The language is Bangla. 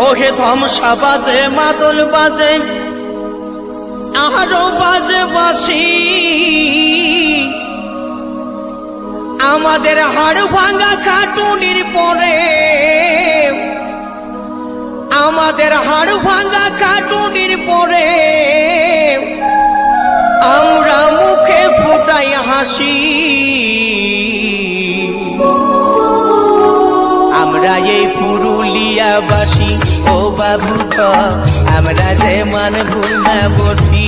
ওহে ধমসা বাজে মাদল বাজে আরো বাজে বাঁশি আমাদের হাড় ভাঙা খাটুনির পরে আমাদের হাড় ভাঙা খাটুনির পরে আমরা মুখে ফুটাই হাসি আমরা এই পুরুলিয়াবাসী ও বাবু আমরা যে মান ভুল না বসি